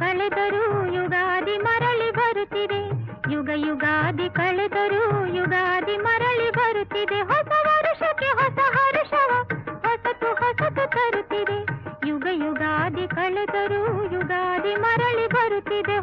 ಕಳೆದರೂ ಯುಗಾದಿ ಮರಳಿ ಬರುತ್ತಿದೆ. ಯುಗ ಯುಗಾದಿ ಕಳೆದರೂ ಯುಗಾದಿ ಮರಳಿ ಬರುತ್ತಿದೆ. ಹೊಸ ವರುಷಕ್ಕೆ ಹೊಸ ಹರುಷವ ಹೊಸತು ಹೊಸತು ತರುತ್ತಿದೆ. ಯುಗ ಯುಗಾದಿ ಕಳೆದರೂ ಯುಗಾದಿ ಮರಳಿ ಬರುತ್ತಿದೆ.